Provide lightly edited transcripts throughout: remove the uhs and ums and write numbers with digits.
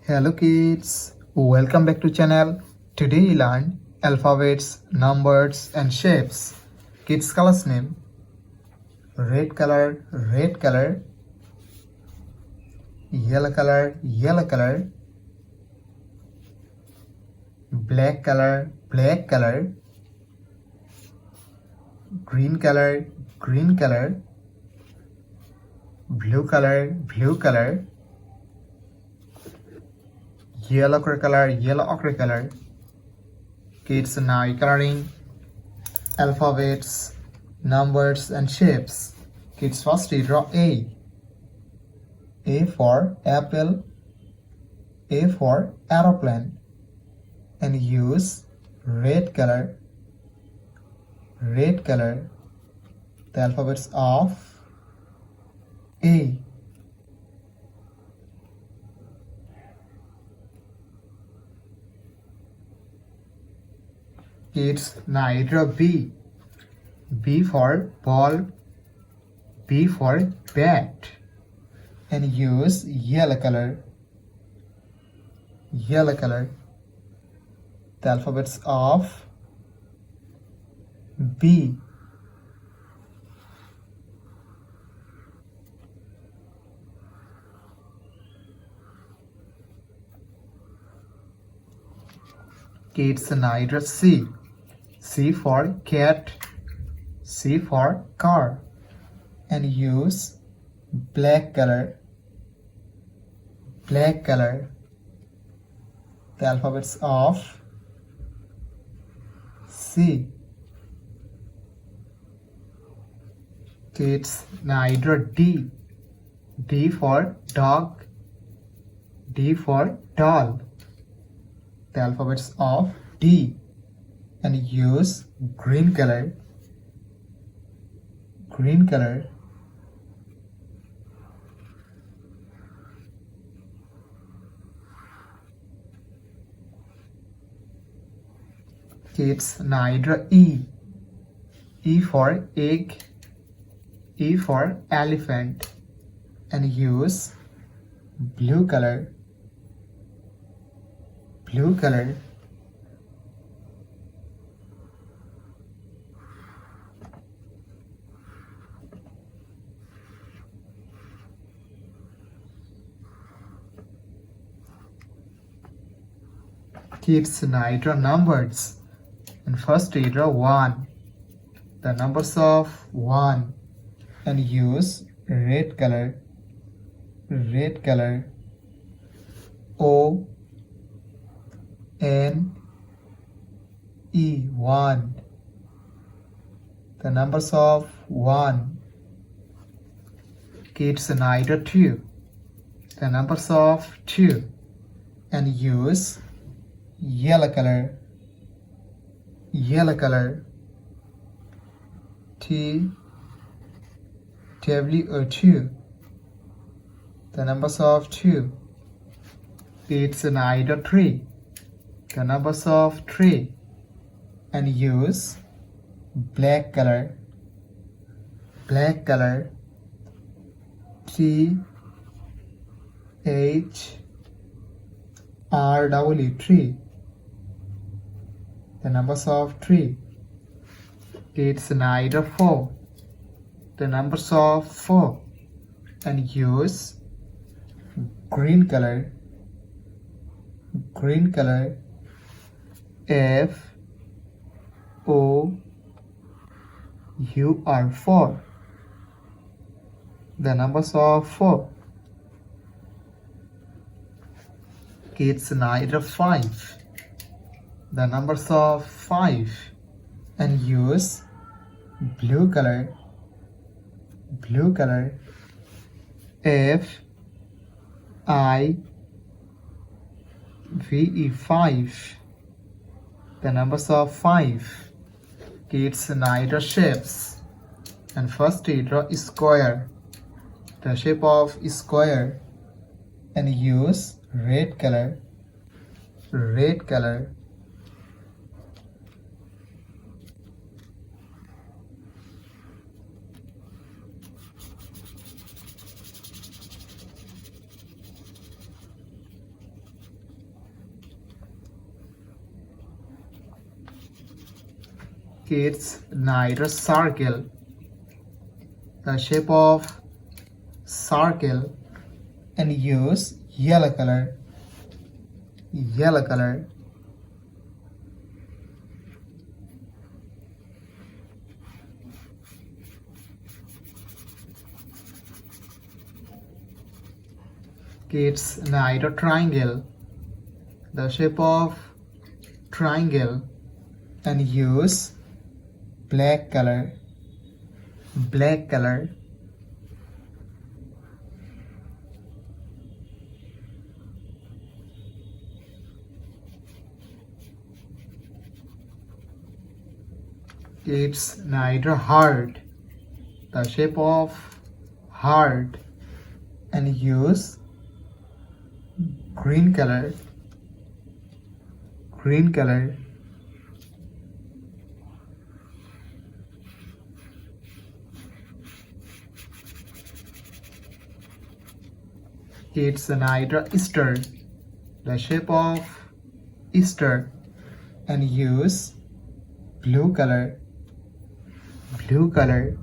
Hello kids, welcome back to channel. Today we learn alphabets, numbers and shapes. Kids colors name red color, yellow color, black color, green color, blue color, yellow ochre color. Kids now coloring alphabets, numbers and shapes. Kids first draw A. A for apple, A for aeroplane, and use red color, the alphabets of A. Kids now draw B. B for ball, B for bat, and use yellow color, the alphabets of B. Kids now draw C. C for cat, C for car, and use black color, the alphabets of C. Kids now draw D. D for dog, D for doll, the alphabets of D, and use green color, Kids now draw E. E for egg, E for elephant, and use blue color, Kids now draw numbers. And first we draw 1, the numbers of 1, and use red color, O N E 1, the numbers of 1. Kids now draw 2, the numbers of 2, and use yellow color, TWO2, the numbers of 2. It's an either 3, the numbers of 3, and use black color, THRW3, the numbers of 3. It's an either 4, the numbers of 4, and use green color, FOUR4, the numbers of 4. Kids now 5, the numbers of 5, and use blue color, FIVE5, the numbers of 5. Kids now draw shapes, and first we draw square, the shape of square, and use red color, Kids, now it a circle. The shape of circle and use yellow color. Yellow color. Kids, now it a triangle. The shape of triangle and use black color. Black color. It's neither heart. The shape of heart and use green color. Green color. It's neither Easter. The shape of Easter and use blue color. Blue color.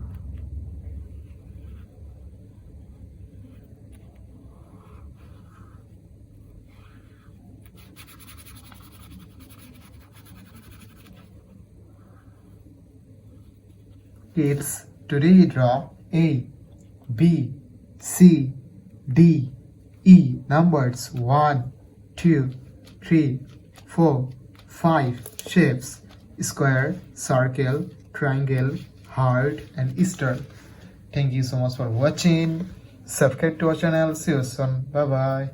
Kids, today draw A, B, C, D, E numbers 1, 2, 3, 4, 5 shapes: square, circle, triangle, heart, and Easter. Thank you so much for watching. Subscribe to our channel. See you soon. Bye bye.